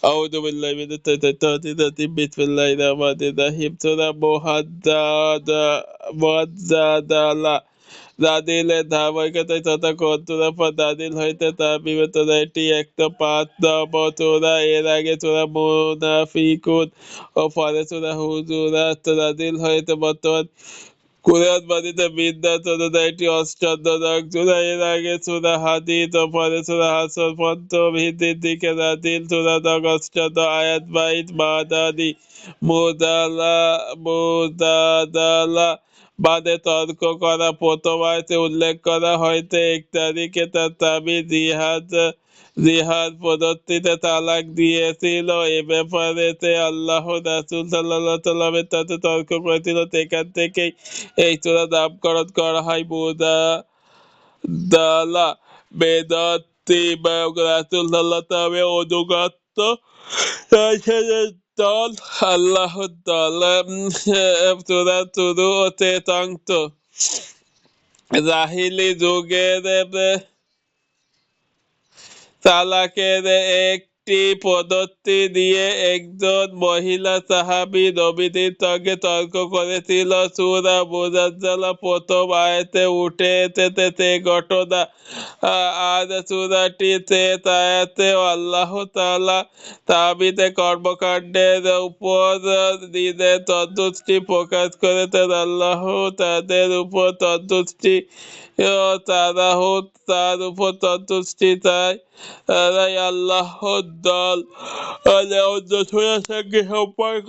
أعوذ بالله من الشيطان الرجيم بسم الله الرحمن الرحيم سورة মুহাজ্জাদালা দাদিলের ধারাবাহিকতায় তথা কন্তুরা পর দাদিল হইতে তার বিবেচনা এটি একটা 5 নম্বর সূরা। এর আগে সূরা মুনাফিকুন ও পরে সূরা হুজুরাত নাযিল হয়েছে। বর্তমান কুরআন মাজিদে বিন্যাস অনুযায়ী এটি 8 নং সূরা। এর আগে সূরা হাদীদ ও পরে সূরা হাশর পঞ্চম হিজরির দিকে নাযিল। সূরা নং 8 আয়াত 22 মাদানী মুজাদালা বাদে তর্ক করা। প্রথম আয়াতে উল্লেখ করা হয়েছে 1 তারিখে তার স্বামী জিহাদ পদ্ধতিতে তালাক দিয়েছিল। এ ব্যাপারে আল্লাহ রাসূল সাল্লাল্লাহু আলাইহি সাল্লামের সাথে তর্ক করেছিল। সেখান থেকেই এই সূরার নামকরণ করা হয় মুজাদালা। বেদাতি বা রাসূল সাল্লাল্লাহু আলাইহি সাল্লামের অনুগত রাসূলের দল আল্লাহর দল। সূরা শুরু ও শেষাংশ জাহিলি যুগের তালাকের একটি পদ্ধতি দিয়ে একজন মহিলা সাহাবী নবীজির সঙ্গে তর্ক করেছিল। সূরা মুজাদালা প্রথম আয়াতে উঠে এসেছে সে ঘটনা। আর সূরাটি শেষ আয়াতেও আল্লাহ তাআলা তাবিতে কর্মকাণ্ডের উপর নিজের সন্তুষ্টি প্রকাশ করেছেন। আল্লাহ তাদের উপর সন্তুষ্টি তার উপর সন্তুষ্টি চায়। তারাই আল্লাহর দল। অন্য সূরার সঙ্গে সম্পর্ক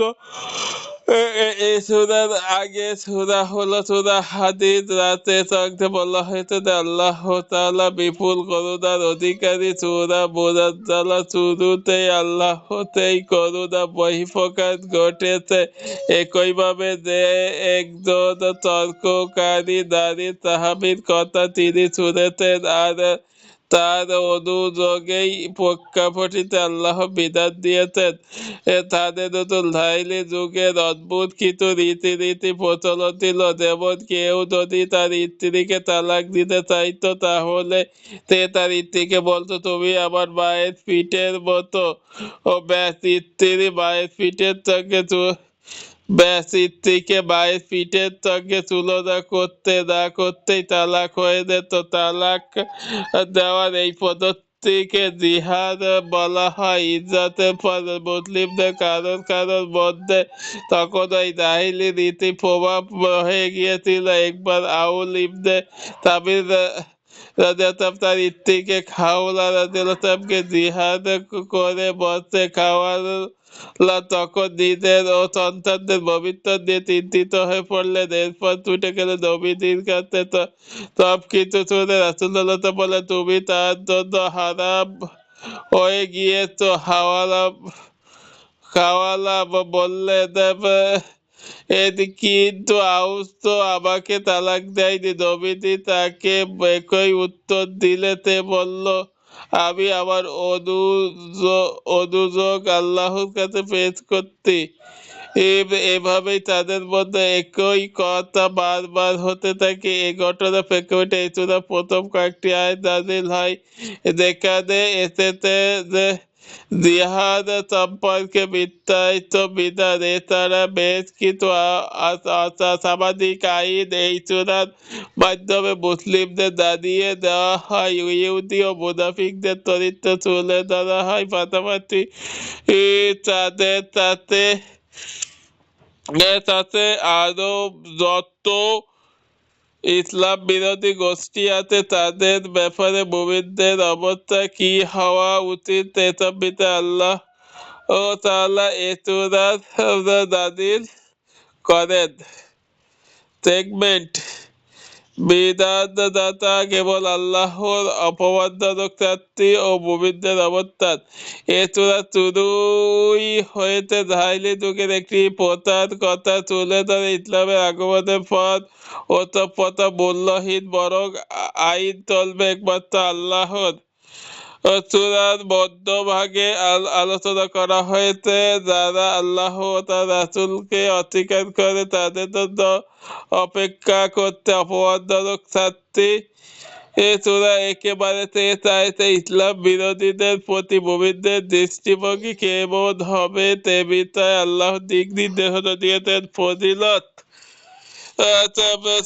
এই সূরার আগে সূরা হলো সূরা হাদীদ। রাতে থাকতে বলা হয়েছে যে আল্লাহ তাআলা বিপুল করুণার অধিকারী। সূরা মুজাদালা শুরুতেই আল্লাহতেই করুণা বহিঃপ্রকাশ ঘটেছে। একইভাবে যে একজন তর্ককারী নারী সাহাবীর কথা তিনি শুনেছেন আর তার অনুযোগেই প্রেক্ষাপটিতে আল্লাহ বিধান দিয়েছেন। তাদের নতুন জাহিলি যুগের অদ্ভুত কিছু রীতিনীতি প্রচলন ছিল। যেমন কেউ যদি তার স্ত্রীকে তালাক দিতে চাইতো তাহলে সে তার স্ত্রীকে বলতো তুমি আমার মায়ের পিঠের মতো। ও ব্যাস স্ত্রী মায়ের পিঠের সঙ্গে স্ত্রীকে মায়ের পিঠের সঙ্গে তুলনা করতে না করতেই তালাক হয়ে যেত। তালাক দেওয়ার এই পদ্ধতিকে জিহাদ বলা হয়। ইজ্জতের পর মুসলিমদের কারোর কারোর মধ্যে তখন ওই জাহিলি রীতি প্রভাব হয়ে গিয়েছিল। একবার আউল ইবনে সাবির রাদিয়াল্লাহু তার স্ত্রীকে খাওলা রাদিয়াল্লাহু জিহাদ করে বসে খাওয়ালা তখন নিজের ও সন্তানদের ভবিষ্যৎ নিয়ে চিন্তিত হয়ে পড়লেন। এরপর ছুটে গেলে নবীজির কাছে। সব কিছু শুনে রাসূলুল্লাহ বলে তুমি তার জন্য হারাম হয়ে গিয়েছ। খাওয়ালা বললেন কিন্তু আউস তো আমাকে তালাক দেয়নি। নবীজি তাকে একই উত্তর দিলে। সে বলল আমি আমার অনুযোগ আল্লাহর কাছে পেশ করছি। এভাবেই তাদের মধ্যে একই কথা বারবার হতে থাকে। এই ঘটনার প্রেক্ষাপটে এই সূরার প্রথম কয়েকটি আয়াত নাযিল হয়। যেখানে এসেছে যে জিহাদ সম্পর্কে বিস্তারিত বিধান। এছাড়া বেশ কিছু সামাজিক আইন এই সূরার মাধ্যমে মুসলিমদের জানিয়ে দেওয়া হয়। ইহুদি ও মুনাফিকদের চরিত্র তুলে ধরা হয়। পাশাপাশি তাদের সাথে আরো যত ইসলাম বিরোধী গোষ্ঠী আছে তাদের ব্যাপারে মুমিনদের অবস্থা কি হওয়া উচিত এসব বিষয়ে আল্লাহ ও তাআলা এই সূরা নাযিল করেন। সেগমেন্ট বিধানদাতা কেবল আল্লাহর অপমানজনক শাস্তি ও মুমিনদের অবস্থান। এ সূরা শুরুই হয়েছে জাহিলি যুগের একটি প্রথার কথা তুলে ধরে। ইসলামের আগমনের পর ওসব প্রথা মূল্যহীন, বরং আইন চলবে একমাত্র আল্লাহর। সূরার মধ্যভাগে আলোচনা করা হয়েছে যারা আল্লাহ ও তার রাসূলকে অস্বীকার করে তাদের জন্য অপেক্ষা করতে অপমানজনক শাস্তি। তোরা একেবারে চাইতে ইসলাম বিরোধীদের প্রতি মুমিনদের দৃষ্টিভঙ্গি কেমন হবে তে বিষয়ে আল্লাহ দিক নির্দেশ দিয়েছেন। ফজিলত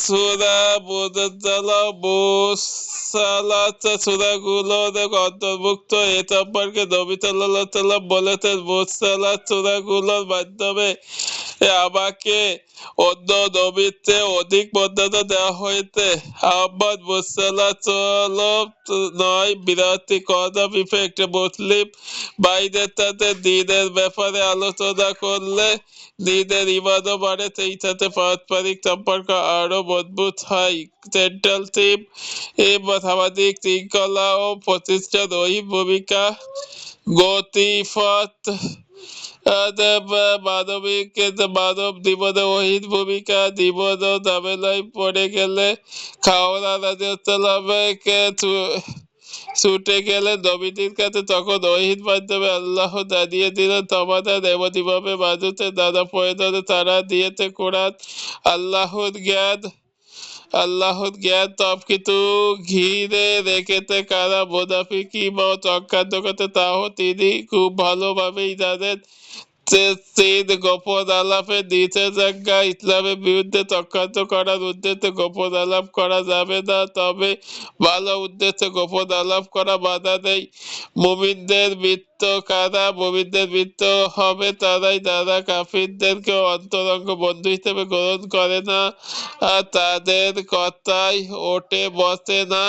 সূরা মুজাদ্দালা মুরসালাত সূরাগুলোর অন্তর্ভুক্ত। এ সম্পর্কে নবী সাল্লাল্লাহু আলাইহি ওয়াসাল্লাম বলেছেন, মুরসালাত সূরাগুলোর মাধ্যমে আমাকে অন্য নবীর চেয়ে অধিক মর্যাদা দেওয়া হয়েছে। আহমদ মুরসালাত নয় বিরাটি কদম ইফেক্ট। মুসলিম ভাইদের সাথে দ্বীনের ব্যাপারে আলোচনা করলে দ্বীনের ইমানও বাড়ে, সেই সাথে পারস্পরিক সম্পর্ক আরো মজবুত হয়। সেন্ট্রাল টিম সামাজিক শৃঙ্খলা ও প্রতিষ্ঠা রহিম ভূমিকা গতিপথ মানব জীবনে ওহির ভূমিকা। জীবন ও ঝামেলায় পড়ে গেলে খাওয়া রাজিয়াকে ছুটে গেলে নবীজির কাছে, তখন ওহির মাধ্যমে আল্লাহ জানিয়ে দিলেন সমাধান। এমনইভাবে মানুষের নানা প্রয়োজনে তারা দিয়েছে কোরআন। আল্লাহর জ্ঞান সবকিছু ঘিরে রেখেছে কারা মুনাফিকি বা চক্রান্ত করতে, তাও তিনি খুব ভালোভাবেই জানেন। গোপন আলাপের নিষেধাজ্ঞা। ইসলামের বিরুদ্ধে চক্রান্ত করার উদ্দেশ্যে গোপন আলাপ করা যাবে না, তবে ভালো উদ্দেশ্যে গোপন আলাপ করা বাধা নেই। মুমিনদের মিত্র কারা? মুমিনদের মিত্র হবে তারাই যারা কাফিরদেরকে অন্তরঙ্গ বন্ধু হিসেবে গ্রহণ করে না, তাদের কথায় ওঠে বসে না,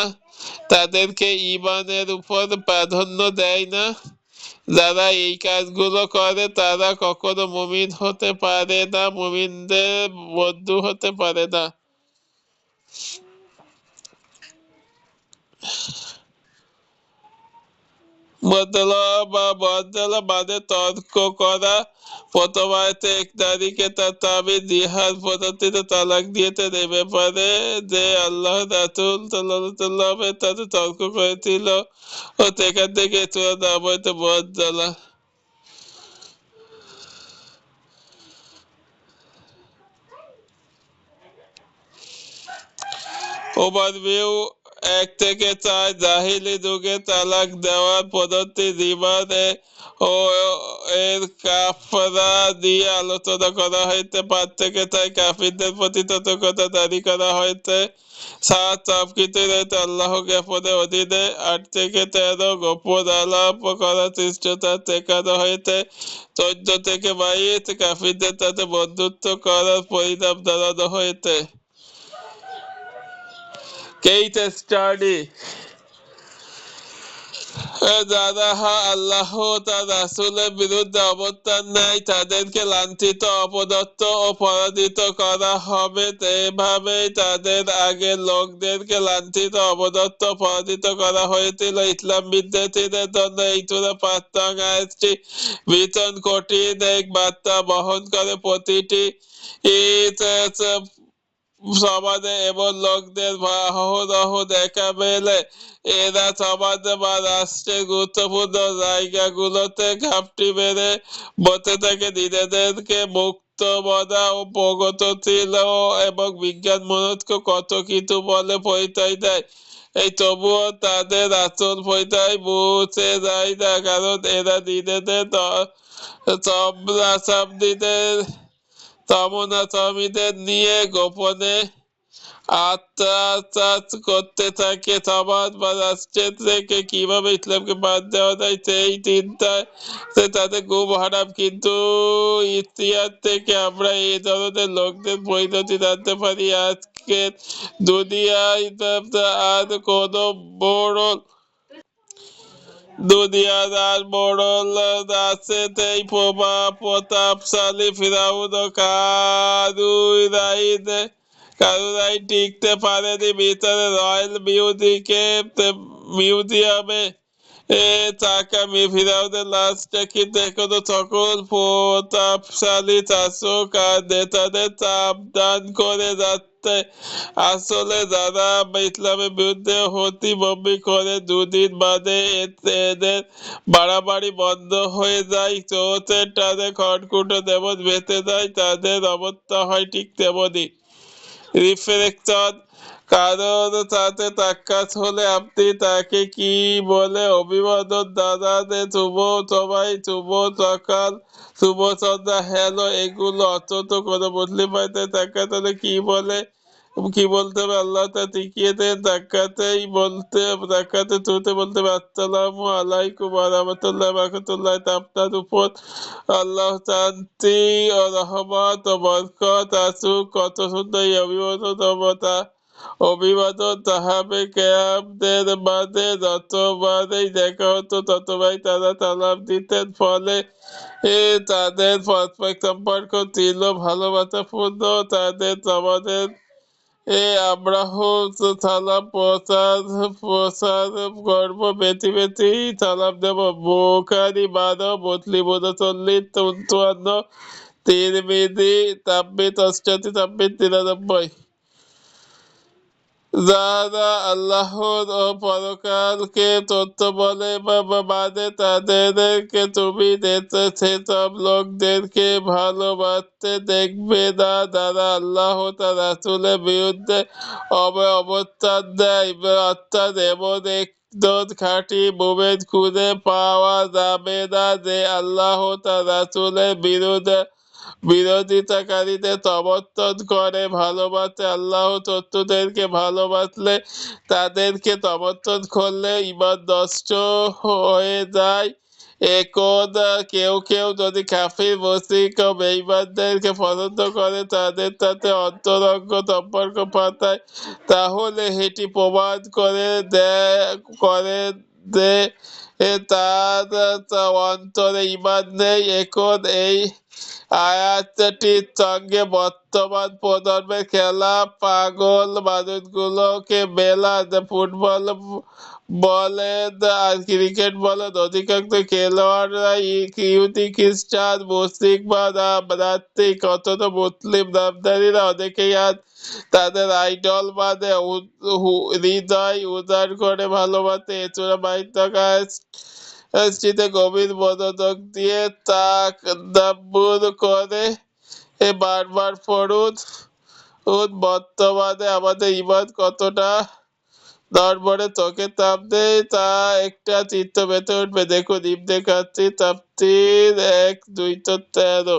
তাদেরকে ঈমানের উপর প্রাধান্য দেয় না। যারা এই কাজগুলো করে তারা কখনো মুমিন হতে পারে না, মুমিনদের বন্ধু হতে পারে না। বদলা মানে তর্ক করা। প্রথম আয়াতে এক নারীকে তার স্বামী জিহাদ পদ্ধতিতে তালাক দিয়েছেন। এ ব্যাপারে যে আল্লাহ রাসূল সাল্লাল্লাহু আলাইহি ওয়াসাল্লামের সাথে তর্ক করেছিল ও সেখান থেকে সূরা নাম হয়েছে বদলা। ওভারভিউ 1-4 জাহিলি যুগে তালাক দেওয়ার পদ্ধতি রিমান ও এর কাফারা দিয়ে আলোচনা করা হয়েছে। 5-6 কাফিরদের প্রতি সতর্কতা জারি করা হয়েছে। 7 সবকিছু রয়েছে আল্লাহ জ্ঞাপনের অধীনে। 8-13 গোপন আলাপ করার চেষ্টা শেখানো হয়েছে। 14-22 কাফিরদের সাথে বন্ধুত্ব করার পরিণাম জানানো হয়েছে। Kate study. যারা আল্লাহ তার রাসূলের বিরুদ্ধে অবস্থান নেয় তাদেরকে লাঞ্ছিত, অপদস্থ ও পরাজিত করা হবে। এভাবেই তাদের আগের লোকদেরকে লাঞ্ছিত, অপদস্থ, পরাজিত করা হয়েছিল। ইসলাম বিদ্বেষীদের জন্য এই সূরা 5 নং আয়াতটি ভীষণ কঠিন এক বার্তা বহন করে। প্রতিটি সমাজে এমন লোকদের অহরহ দেখা মেলে। এরা সমাজে বা রাষ্ট্রের গুরুত্বপূর্ণ জায়গাগুলোতে ঘাপটি মেরে বসে থাকে, নিজেদেরকে মুক্ত মনা ও প্রগতিশীল এবং বিজ্ঞান মনস্ক কত কিছু বলে পরিচয় দেয়। তবুও তাদের আসল পরিচয় মুছে যায় না, কারণ এরা নিজেদের তমনাচমীদের নিয়ে গোপনে আত্মসাৎ করতে থাকে। সমাজ বা রাষ্ট্রের থেকে কিভাবে ইসলামকে বাদ দেওয়া যায় সেই চিন্তায় তাদের খুব হারাম। কিন্তু ইতিহাস থেকে আমরা এই ধরনের লোকদের পরিণতি জানতে পারি। আজকের দুনিয়ায় আর কোনো বড় দুনিয়ার আর মোড়ল আছে সেই প্রতাপশালী ফিরাউন কারুরাই টিকতে পারেনি। ভিতরে রয়্যাল মিউজিয়ামে থাকা ফিরাউনের লাশটা কিন্তু এখনো সকল প্রতাপশালী শাসক আর নেতাদের সাবধান করে যাচ্ছে। আসলে যারা ইসলামের বিরুদ্ধে হতিবম্বি করে, দুদিন বাদে এদের বাড়াবাড়ি বন্ধ হয়ে যায়, চোখের টানে খড়কুটো যেমন বেঁচে যায়, তাদের অবস্থা হয় ঠিক তেমনই। রিফ্লেকশন। কারণ তাতে তাকাত হলে আপনি তাকে কি বলে অভিবাদন জানাবেন? শুভ সবাই, শুভ সকাল, শুভ সন্ধ্যা, হ্যালো, এগুলো অত্যন্ত কোনো মুসলিম ভাইতে তাকাত হলে কি বলতে হবে? আল্লাহ তা টিকিয়ে দেন। তাকাতে তুলতে বলতে হবে আসসালামু আলাইকুম ওয়া রাহমাতুল্লাহি ওয়া বারাকাতুহু। তা আপনার উপর আল্লাহ শান্তি ও রহমত ও বরকত আসুক। কত সুন্দর এই অভিবাদন সাহাবে কেরামদের মাঝে যতবারই দেখা হতো ততবারই তারা সালাম দিতেন, ফলে তাদের পারস্পরিক সম্পর্ক ছিল ভালোবাসাপূর্ণ। তাদের আমাদের আমরাও সালাম প্রচার করব, বেশি বেশি সালাম দেব। বুখারী 12, মুসলিম 39, 54, তিরমিজি 26, 88, 26, 93। যারা আল্লাহর ও পরকালকে সত্য বলে বা মানে তাদেরকে তুমি সেসব লোকদেরকে ভালোবাসতে দেখবে না যারা আল্লাহ তার রাসূলের বিরুদ্ধে অবস্থান দেয়। অর্থাৎ এমন একজন খাঁটি মুমিন খুঁজে পাওয়া যাবে না যে আল্লাহ তার রাসূলের বিরোধিতাকারীদের সমর্থন করে। ভালোবাসে আল্লাহ শত্রুদেরকে ভালোবাসলে তাদেরকে সমর্থন করলে ঈমান নষ্ট হয়ে যায়। এখন কেউ কেউ যদি কাফির, মুশরিক ও বেঈমানদেরকে পছন্দ করে তাদের সাথে অন্তরঙ্গ সম্পর্ক পাতায়, তাহলে এটি প্রমাণ করে তার অন্তরে ঈমান নেই। এখন এই আয়াতটির সঙ্গে বর্তমান প্রজন্মের খেলা পাগল মানুষগুলোকে মেলান। ফুটবল বলেন আর ক্রিকেট বলেন, অধিকাংশ খেলোয়াড়রা ইহুদি, খ্রিস্টান, মুশরিক বা নাস্তিক। অথচ মুসলিম নামধারীরা অনেকেই আজ তাদের আইডল মানে হৃদয় উজাড় করে ভালোবাসে। এছাড়া স্মৃতিতে গভীর মনোযোগ দিয়ে তাদাব্বুর করে বারবার পড়ুন। বর্তমানে আমাদের ঈমান কতটা নড়বড়ে চোখের সামনে তা একটা চিত্র বেঁধে উঠবে। দেখুন ইবনে কাসির তাফসীর 1, 213।